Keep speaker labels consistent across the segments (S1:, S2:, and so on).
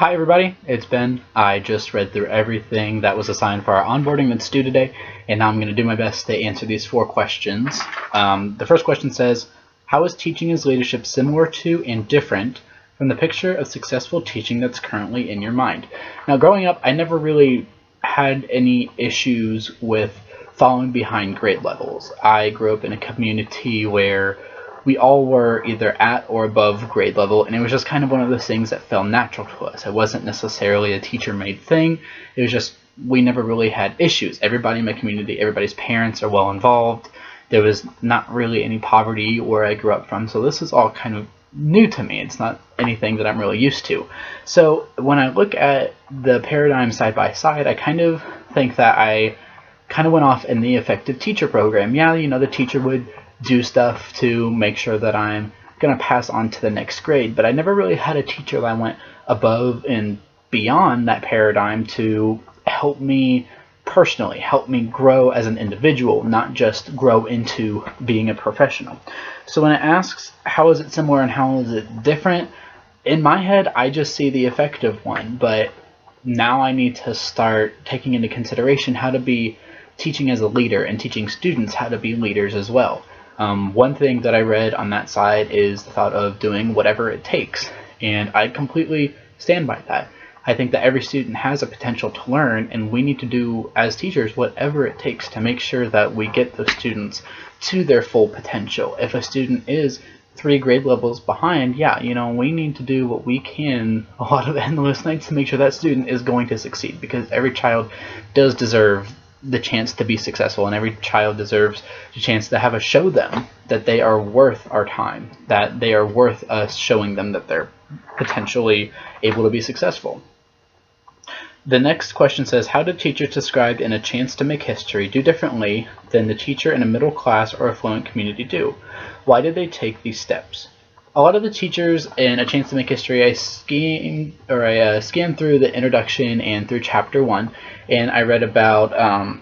S1: Hi everybody, it's Ben. I just read through everything that was assigned for our onboarding that's due today, and now I'm going to do my best to answer these 4 questions. The first question says, how is teaching as leadership similar to and different from the picture of successful teaching that's currently in your mind? Now, growing up, I never really had any issues with falling behind grade levels. I grew up in a community where we all were either at or above grade level, and it was just kind of one of those things that felt natural to us. It wasn't necessarily a teacher-made thing. It was just we never really had issues. Everybody in my community, everybody's parents are well involved. There was not really any poverty where I grew up from, so this is all kind of new to me. It's not anything that I'm really used to. So when I look at the paradigm side by side, I kind of think that I kind of went off in the effective teacher program. Yeah, the teacher would do stuff to make sure that I'm going to pass on to the next grade, but I never really had a teacher that went above and beyond that paradigm to help me personally, help me grow as an individual, not just grow into being a professional. So when it asks how is it similar and how is it different, in my head I just see the effective one, but now I need to start taking into consideration how to be teaching as a leader and teaching students how to be leaders as well. One thing that I read on that side is the thought of doing whatever it takes, and I completely stand by that. I think that every student has a potential to learn, and we need to do, as teachers, whatever it takes to make sure that we get those students to their full potential. If a student is 3 grade levels behind, we need to do what we can, a lot of endless nights, to make sure that student is going to succeed, because every child does deserve the chance to be successful, and every child deserves the chance to have us show them that they are worth our time, that they are worth us showing them that they're potentially able to be successful. The next question says, how did teachers described in A Chance to Make History do differently than the teacher in a middle class or affluent community do? Why did they take these steps? A lot of the teachers in A Chance to Make History, I scanned through the introduction and through chapter 1, and I read about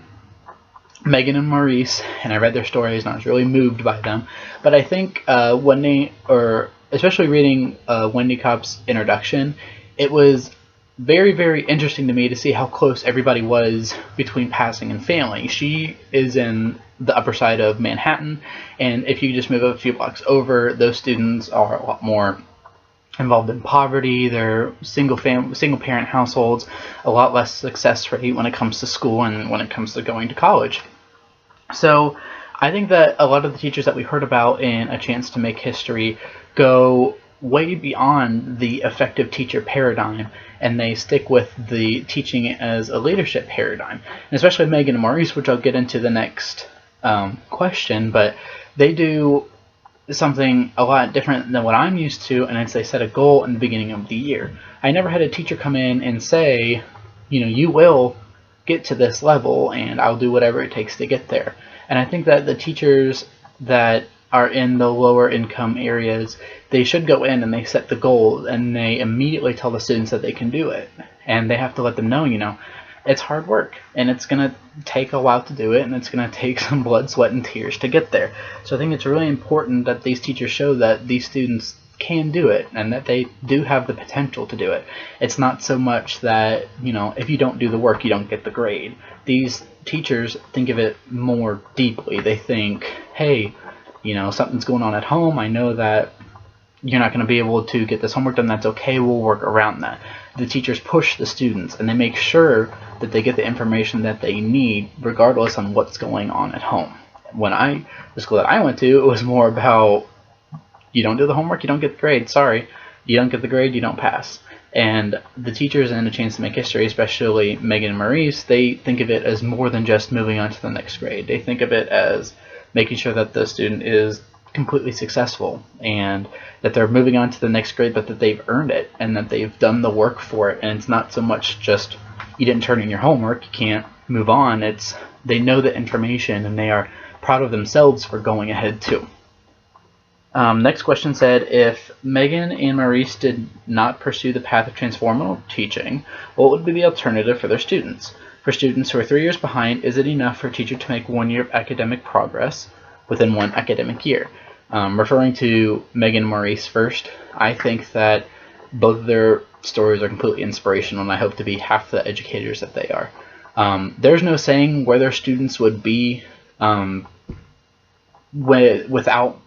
S1: Megan and Maurice, and I read their stories, and I was really moved by them. But I think especially reading Wendy Kopp's introduction, it was very, very interesting to me to see how close everybody was between passing and failing. She is in the upper side of Manhattan, and if you just move a few blocks over, those students are a lot more involved in poverty. They're single parent households, a lot less success rate when it comes to school and when it comes to going to college. So I think that a lot of the teachers that we heard about in A Chance to Make History go way beyond the effective teacher paradigm, and they stick with the teaching as a leadership paradigm. And especially Megan and Maurice, which I'll get into the next question, but they do something a lot different than what I'm used to, and it's they set a goal in the beginning of the year. I never had a teacher come in and say, you will get to this level and I'll do whatever it takes to get there. And I think that the teachers that are in the lower income areas, they should go in and they set the goal and they immediately tell the students that they can do it. And they have to let them know, it's hard work and it's going to take a while to do it, and it's going to take some blood, sweat, and tears to get there. So I think it's really important that these teachers show that these students can do it and that they do have the potential to do it. It's not so much that, if you don't do the work, you don't get the grade. These teachers think of it more deeply. They think, hey, something's going on at home. I know that you're not going to be able to get this homework done. That's okay. We'll work around that. The teachers push the students, and they make sure that they get the information that they need regardless on what's going on at home. The school that I went to, it was more about, you don't do the homework, you don't get the grade. Sorry. You don't get the grade, you don't pass. And the teachers in A Chance to Make History, especially Megan and Maurice, they think of it as more than just moving on to the next grade. They think of it as making sure that the student is completely successful and that they're moving on to the next grade, but that they've earned it and that they've done the work for it. And it's not so much just you didn't turn in your homework, you can't move on. It's they know the information and they are proud of themselves for going ahead too. Next question said, if Megan and Maurice did not pursue the path of transformational teaching, what would be the alternative for their students? For students who are 3 years behind, is it enough for a teacher to make 1 year of academic progress within 1 academic year? Referring to Megan and Maurice first, I think that both of their stories are completely inspirational, and I hope to be half the educators that they are. There's no saying where their students would be without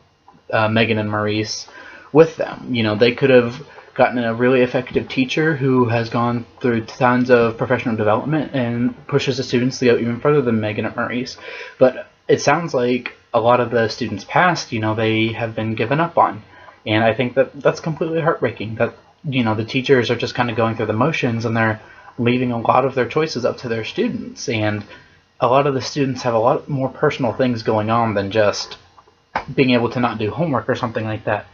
S1: Megan and Maurice with them. They could have gotten a really effective teacher who has gone through tons of professional development and pushes the students to go even further than Megan and Maurice. But it sounds like a lot of the students past, they have been given up on. And I think that that's completely heartbreaking, that, the teachers are just kind of going through the motions and they're leaving a lot of their choices up to their students. And a lot of the students have a lot more personal things going on than just being able to not do homework or something like that.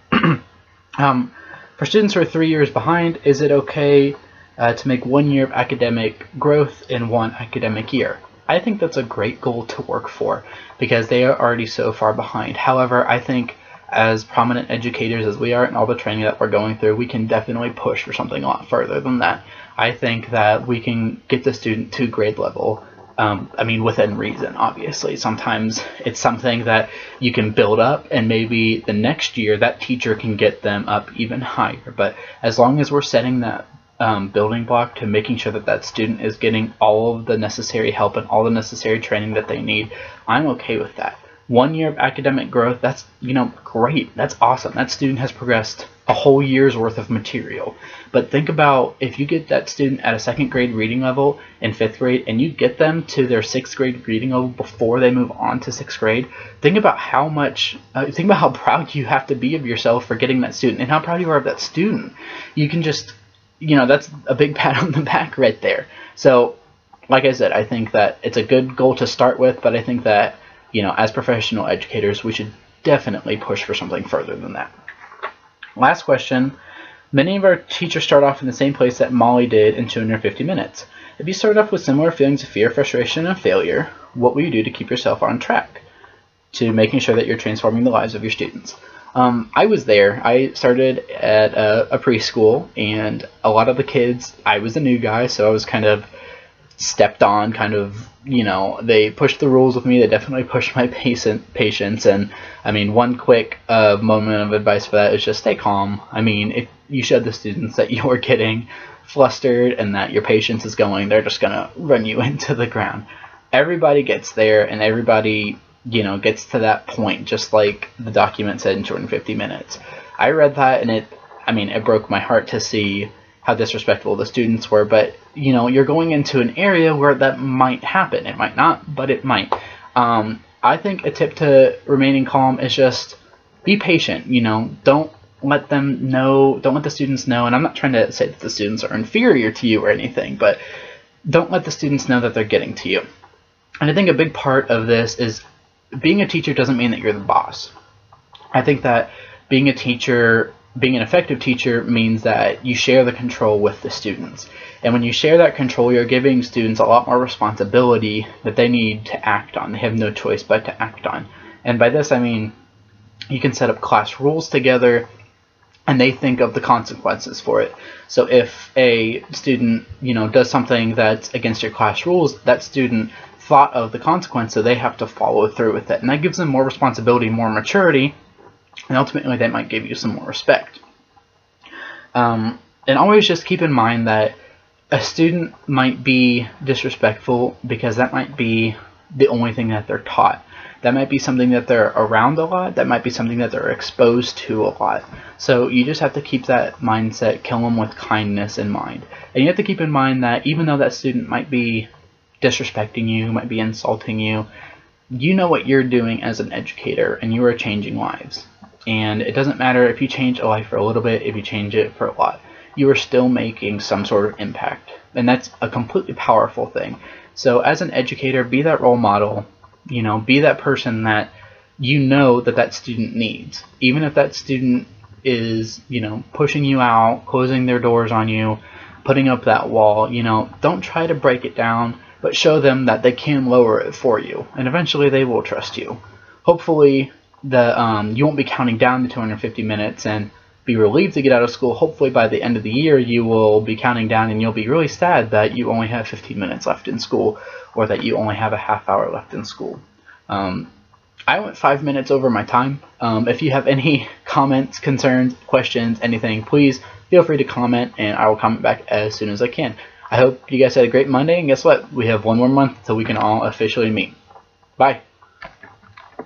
S1: For students who are 3 years behind, is it okay to make 1 year of academic growth in one academic year? I think that's a great goal to work for because they are already so far behind. However, I think as prominent educators as we are and all the training that we're going through, we can definitely push for something a lot further than that. I think that we can get the student to grade level. Within reason, obviously. Sometimes it's something that you can build up, and maybe the next year that teacher can get them up even higher. But as long as we're setting that building block to making sure that that student is getting all of the necessary help and all the necessary training that they need, I'm okay with that. 1 year of academic growth, that's, great. That's awesome. That student has progressed a whole year's worth of material. But think about if you get that student at a 2nd grade reading level in 5th grade and you get them to their 6th grade reading level before they move on to 6th grade, think about how proud you have to be of yourself for getting that student and how proud you are of that student. You can just, that's a big pat on the back right there. So, like I said, I think that it's a good goal to start with, but I think that, as professional educators, we should definitely push for something further than that. Last question. Many of our teachers start off in the same place that Molly did in 250 minutes. If you started off with similar feelings of fear, frustration, and failure, what will you do to keep yourself on track to making sure that you're transforming the lives of your students? I was there. I started at a preschool, and a lot of the kids, I was a new guy, so I was kind of stepped on, they pushed the rules with me. They definitely pushed my patience. And one quick moment of advice for that is just stay calm. If you show the students that you're getting flustered and that your patience is going, they're just gonna run you into the ground. Everybody gets there, and everybody gets to that point, just like the document said in 250 minutes. I read that, and it broke my heart to see how disrespectful the students were, but you're going into an area where that might happen. It might not, but it might. I think a tip to remaining calm is just be patient. Don't let the students know, and I'm not trying to say that the students are inferior to you or anything, but don't let the students know that they're getting to you. And I think a big part of this is being a teacher doesn't mean that you're the boss. I think that being an effective teacher means that you share the control with the students. And when you share that control, you're giving students a lot more responsibility that they need to act on. They have no choice but to act on. And by this, you can set up class rules together, and they think of the consequences for it. So if a student, does something that's against your class rules, that student thought of the consequence, so they have to follow through with it. And that gives them more responsibility, more maturity, and ultimately that might give you some more respect. And always just keep in mind that a student might be disrespectful because that might be the only thing that they're taught. That might be something that they're around a lot. That might be something that they're exposed to a lot. So you just have to keep that mindset, kill them with kindness in mind. And you have to keep in mind that even though that student might be disrespecting you, might be insulting you, you know what you're doing as an educator, and you are changing lives. And it doesn't matter if you change a life for a little bit, if you change it for a lot. You are still making some sort of impact. And that's a completely powerful thing. So as an educator, be that role model. Be that person that that student needs. Even if that student is, pushing you out, closing their doors on you, putting up that wall, don't try to break it down, but show them that they can lower it for you. And eventually they will trust you. Hopefully you won't be counting down the 250 minutes and be relieved to get out of school. Hopefully by the end of the year you will be counting down and you'll be really sad that you only have 15 minutes left in school, or that you only have a half hour left in school. I went 5 minutes over my time. If you have any comments, concerns, questions, anything, please feel free to comment, and I will comment back as soon as I can. I hope you guys had a great Monday, and guess what? We have one more month until we can all officially meet. Bye.